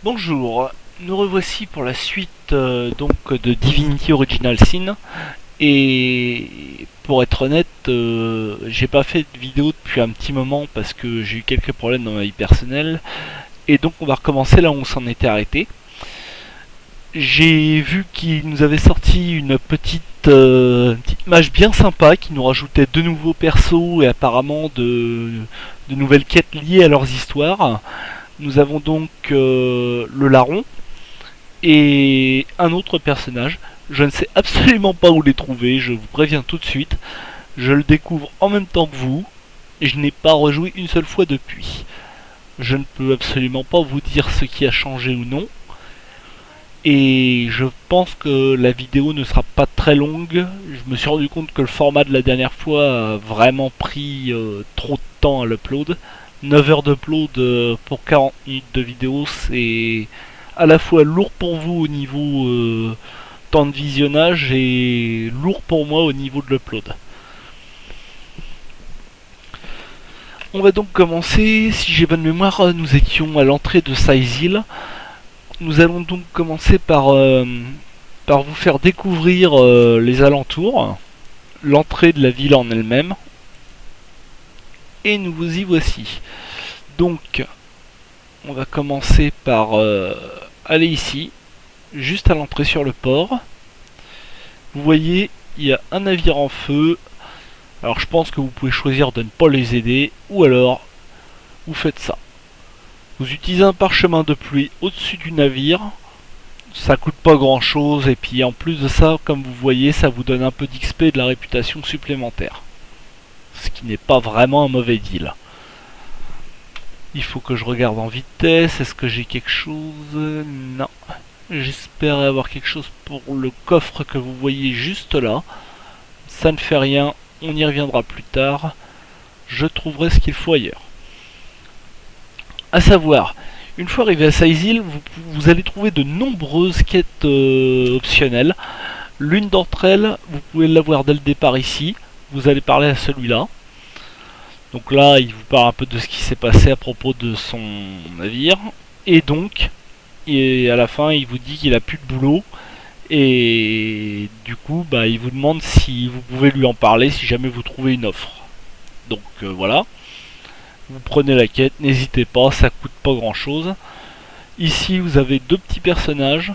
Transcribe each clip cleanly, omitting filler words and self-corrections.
Bonjour, nous revoici pour la suite donc de Divinity Original Sin. Et pour être honnête, j'ai pas fait de vidéo depuis un petit moment parce que j'ai eu quelques problèmes dans ma vie personnelle. Et donc on va recommencer là où on s'en était arrêté. J'ai vu qu'il nous avait sorti une petite mage bien sympa qui nous rajoutait de nouveaux persos et apparemment de nouvelles quêtes liées à leurs histoires. Nous avons donc le larron et un autre personnage. Je ne sais absolument pas où les trouver, je vous préviens tout de suite. Je le découvre en même temps que vous et je n'ai pas rejoué une seule fois depuis. Je ne peux absolument pas vous dire ce qui a changé ou non. Et je pense que la vidéo ne sera pas très longue. Je me suis rendu compte que le format de la dernière fois a vraiment pris trop de temps à l'upload. 9 heures d'upload pour 40 minutes de vidéo, c'est à la fois lourd pour vous au niveau temps de visionnage et lourd pour moi au niveau de l'upload. On va donc commencer, si j'ai bonne mémoire, nous étions à l'entrée de Saizil. Nous allons donc commencer par vous faire découvrir les alentours, l'entrée de la ville en elle-même. Et nous vous y voici. Donc, on va commencer par aller ici, juste à l'entrée sur le port. Vous voyez, il y a un navire en feu. Alors je pense que vous pouvez choisir de ne pas les aider, ou alors vous faites ça. Vous utilisez un parchemin de pluie au-dessus du navire. Ça coûte pas grand chose, et puis en plus de ça, comme vous voyez, ça vous donne un peu d'XP et de la réputation supplémentaire. Ce qui n'est pas vraiment un mauvais deal. Il faut que je regarde en vitesse. Est-ce que j'ai quelque chose? Non. J'espérais avoir quelque chose pour le coffre que vous voyez juste là. Ça ne fait rien. On y reviendra plus tard. Je trouverai ce qu'il faut ailleurs. A savoir, une fois arrivé à Saizil, vous allez trouver de nombreuses quêtes optionnelles. L'une d'entre elles, vous pouvez l'avoir dès le départ ici. Vous allez parler à celui-là. Donc là, il vous parle un peu de ce qui s'est passé à propos de son navire. Et donc, à la fin, il vous dit qu'il a plus de boulot. Et du coup, il vous demande si vous pouvez lui en parler si jamais vous trouvez une offre. Donc voilà. Vous prenez la quête, n'hésitez pas, ça coûte pas grand chose. Ici, vous avez deux petits personnages.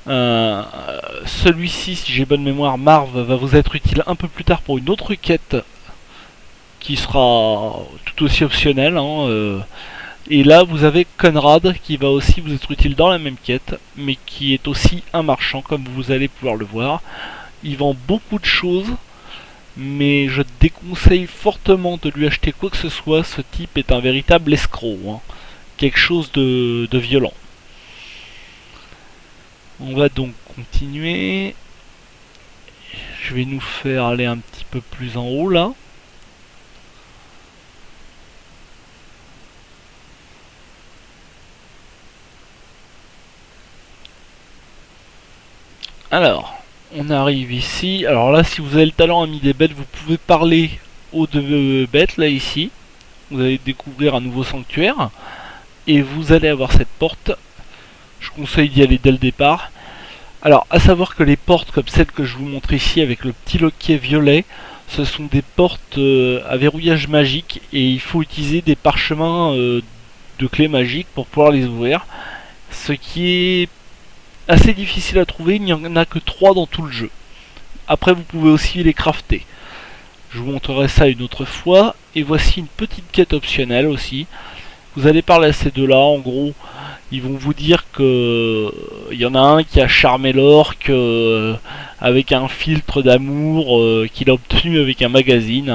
Celui-ci, si j'ai bonne mémoire, Marv, va vous être utile un peu plus tard pour une autre quête qui sera tout aussi optionnel. Et là, vous avez Conrad qui va aussi vous être utile dans la même quête, mais qui est aussi un marchand, comme vous allez pouvoir le voir. Il vend beaucoup de choses, mais je déconseille fortement de lui acheter quoi que ce soit. Ce type est un véritable escroc, quelque chose de violent. On va donc continuer. Je vais nous faire aller un petit peu plus en haut là. Alors, on arrive ici. Alors là, si vous avez le talent ami des bêtes, vous pouvez parler aux deux bêtes, là, ici. Vous allez découvrir un nouveau sanctuaire. Et vous allez avoir cette porte. Je conseille d'y aller dès le départ. Alors, à savoir que les portes, comme celle que je vous montre ici, avec le petit loquet violet, ce sont des portes à verrouillage magique. Et il faut utiliser des parchemins de clés magiques pour pouvoir les ouvrir. Ce qui est assez difficile à trouver, il n'y en a que 3 dans tout le jeu. Après vous pouvez aussi les crafter. Je vous montrerai ça une autre fois. Et voici une petite quête optionnelle aussi. Vous allez parler à ces deux-là, en gros, ils vont vous dire que il y en a un qui a charmé l'orque avec un filtre d'amour qu'il a obtenu avec un magazine.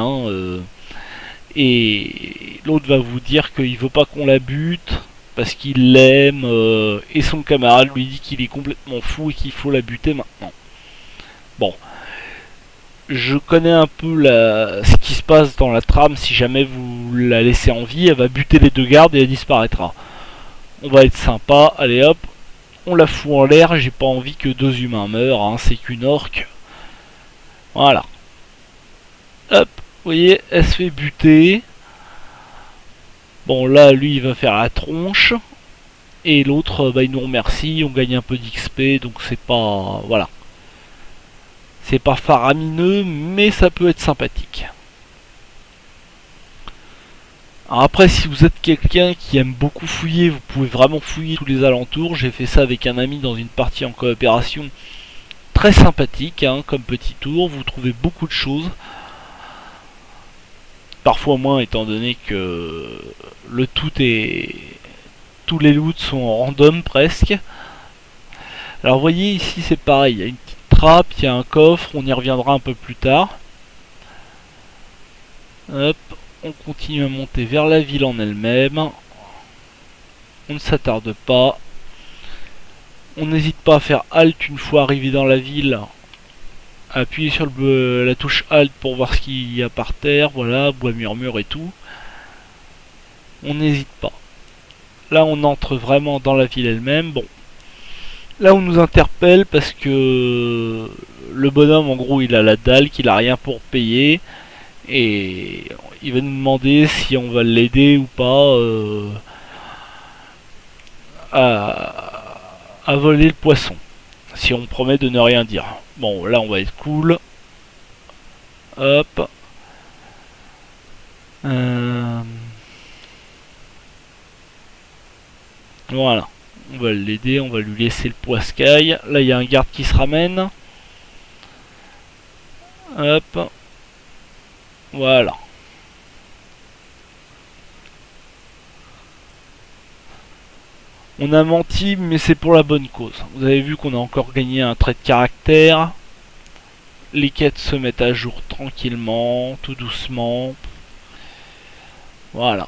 Et l'autre va vous dire qu'il veut pas qu'on la bute parce qu'il l'aime, et son camarade lui dit qu'il est complètement fou et qu'il faut la buter maintenant. Bon, je connais un peu ce qui se passe dans la trame. Si jamais vous la laissez en vie, elle va buter les deux gardes et elle disparaîtra. On va être sympa, allez hop, on la fout en l'air. J'ai pas envie que deux humains meurent, c'est qu'une orque. Voilà. Hop, vous voyez, elle se fait buter. Bon là, lui, il va faire la tronche. Et l'autre, bah, il nous remercie, on gagne un peu d'XP, donc c'est pas... Voilà. C'est pas faramineux, mais ça peut être sympathique. Alors après, si vous êtes quelqu'un qui aime beaucoup fouiller, vous pouvez vraiment fouiller tous les alentours. J'ai fait ça avec un ami dans une partie en coopération. Très sympathique, hein, comme petit tour. Vous trouvez beaucoup de choses. Parfois moins, étant donné que le tout est... Tous les loots sont en random presque. Alors vous voyez ici c'est pareil, il y a une petite trappe, il y a un coffre, on y reviendra un peu plus tard. Hop, on continue à monter vers la ville en elle-même. On ne s'attarde pas. On n'hésite pas à faire halt une fois arrivé dans la ville. Appuyez sur la touche halt pour voir ce qu'il y a par terre. Voilà, bois murmure et tout. On n'hésite pas. Là on entre vraiment dans la ville elle-même. Bon. Là on nous interpelle parce que le bonhomme en gros il a la dalle, qu'il a rien pour payer. Et il va nous demander si on va l'aider ou pas à voler le poisson. Si on promet de ne rien dire. Bon, là on va être cool. Hop. Voilà. On va l'aider, on va lui laisser le poiscaille. Là il y a un garde qui se ramène. Hop. Voilà. On a menti, mais c'est pour la bonne cause. Vous avez vu qu'on a encore gagné un trait de caractère. Les quêtes se mettent à jour tranquillement, tout doucement. Voilà.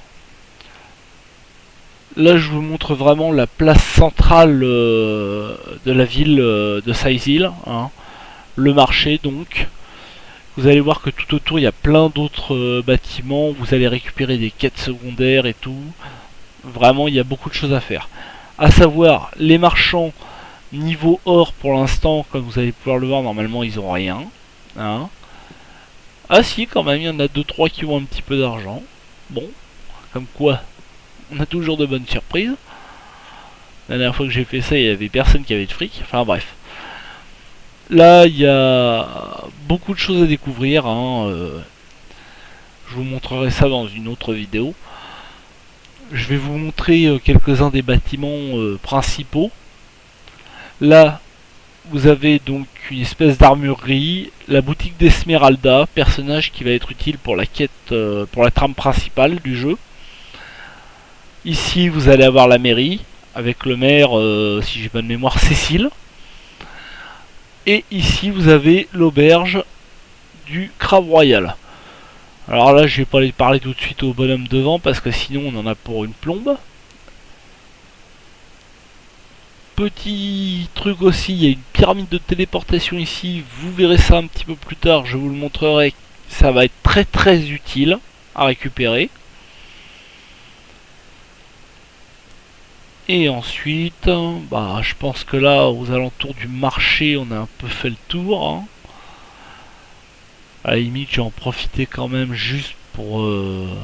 Là, je vous montre vraiment la place centrale de la ville de Saïzil. Hein. Le marché, donc. Vous allez voir que tout autour, il y a plein d'autres bâtiments. Vous allez récupérer des quêtes secondaires et tout. Vraiment, il y a beaucoup de choses à faire. À savoir, les marchands niveau or pour l'instant, comme vous allez pouvoir le voir, normalement ils ont rien. Hein. Ah si, quand même, il y en a 2-3 qui ont un petit peu d'argent. Bon, comme quoi, on a toujours de bonnes surprises. La dernière fois que j'ai fait ça, il y avait personne qui avait de fric. Enfin bref. Là, il y a beaucoup de choses à découvrir. Hein. Je vous montrerai ça dans une autre vidéo. Je vais vous montrer quelques-uns des bâtiments principaux. Là, vous avez donc une espèce d'armurerie, la boutique d'Esmeralda, personnage qui va être utile pour la quête, pour la trame principale du jeu. Ici, vous allez avoir la mairie, avec le maire, si j'ai pas de mémoire, Cécile. Et ici, vous avez l'auberge du Crabe Royal. Alors là, je vais pas aller parler tout de suite au bonhomme devant, parce que sinon on en a pour une plombe. Petit truc aussi, il y a une pyramide de téléportation ici, vous verrez ça un petit peu plus tard, je vous le montrerai, ça va être très très utile à récupérer. Et ensuite, bah, je pense que là, aux alentours du marché, on a un peu fait le tour. Hein. À la limite, j'ai en profité quand même juste pour... on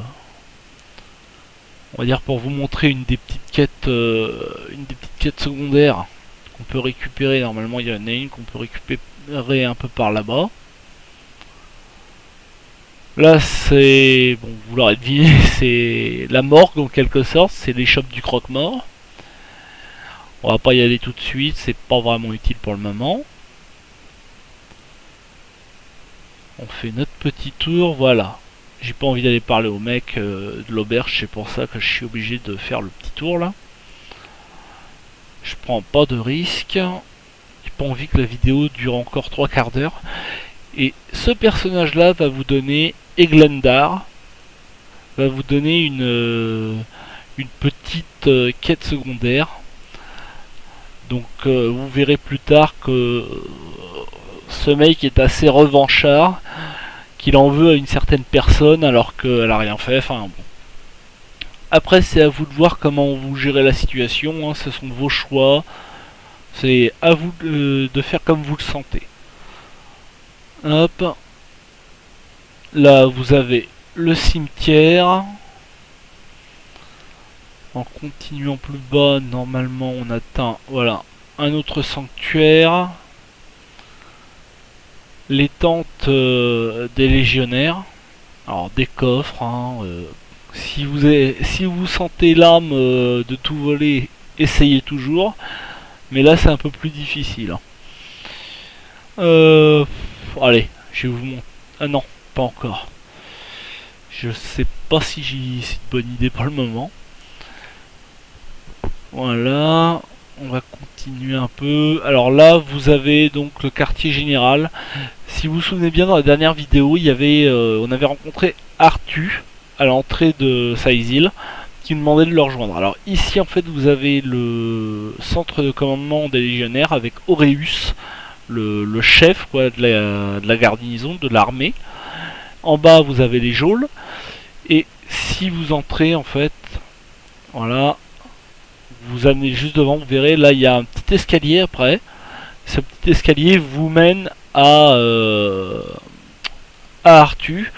va dire pour vous montrer une des petites quêtes secondaires qu'on peut récupérer. Normalement il y en a une qu'on peut récupérer un peu par là-bas. Là c'est, bon vous l'aurez deviné, c'est la morgue en quelque sorte, c'est l'échoppe du croque-mort. On va pas y aller tout de suite, c'est pas vraiment utile pour le moment. On fait notre petit tour, voilà. J'ai pas envie d'aller parler au mec de l'auberge, c'est pour ça que je suis obligé de faire le petit tour là. Je prends pas de risque. J'ai pas envie que la vidéo dure encore 3 quarts d'heure. Et ce personnage là va vous donner Eglendar. Va vous donner une petite quête secondaire. Donc vous verrez plus tard que ce mec est assez revanchard. Qu'il en veut à une certaine personne alors qu'elle a rien fait. Enfin bon. Après c'est à vous de voir comment vous gérez la situation. Hein. Ce sont vos choix. C'est à vous de faire comme vous le sentez. Hop. Là vous avez le cimetière. En continuant plus bas, normalement on atteint, voilà, un autre sanctuaire. Les tentes des légionnaires. Alors des coffres, hein, si vous sentez l'âme de tout voler, essayez toujours. Mais là c'est un peu plus difficile, hein. Allez, je vais vous montrer. Ah non, pas encore. Je sais pas si c'est une bonne idée pour le moment. Voilà, on va continuer un peu. Alors là, vous avez donc le quartier général. Si vous vous souvenez bien, dans la dernière vidéo, il y avait, on avait rencontré Artu à l'entrée de Saïzil qui nous demandait de le rejoindre. Alors ici, en fait, vous avez le centre de commandement des légionnaires avec Aureus, le chef quoi, de la garnison, de l'armée. En bas, vous avez les geôles. Et si vous entrez, en fait, voilà, vous amenez juste devant, vous verrez, là, il y a un petit escalier après. Ce petit escalier vous mène à Artu.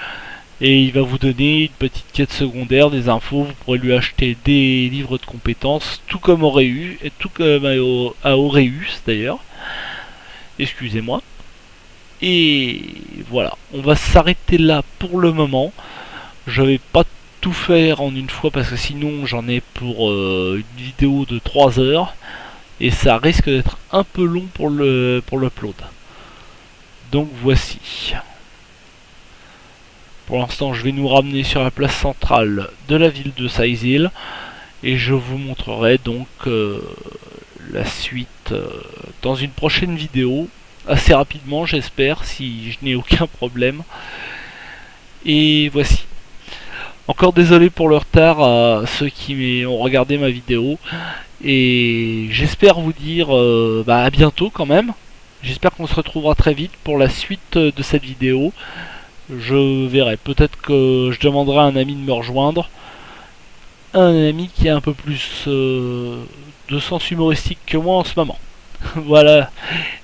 Et il va vous donner une petite quête secondaire, des infos, vous pourrez lui acheter des livres de compétences, tout comme Aureus, et tout comme à Aureus d'ailleurs. Excusez-moi. Et voilà, on va s'arrêter là pour le moment. Je vais pas tout faire en une fois parce que sinon j'en ai pour une vidéo de 3 heures. Et ça risque d'être un peu long pour l'upload. Donc voici. Pour l'instant, je vais nous ramener sur la place centrale de la ville de Saïzil. Et je vous montrerai donc la suite dans une prochaine vidéo. Assez rapidement, j'espère, si je n'ai aucun problème. Et voici. Encore désolé pour le retard à ceux qui ont regardé ma vidéo. Et j'espère vous dire à bientôt quand même. J'espère qu'on se retrouvera très vite pour la suite de cette vidéo. Je verrai. Peut-être que je demanderai à un ami de me rejoindre. Un ami qui a un peu plus de sens humoristique que moi en ce moment. Voilà.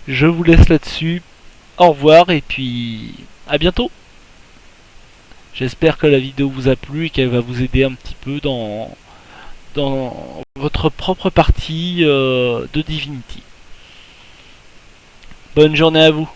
Je vous laisse là-dessus. Au revoir et puis à bientôt. J'espère que la vidéo vous a plu et qu'elle va vous aider un petit peu dans votre propre partie de Divinity. Bonne journée à vous.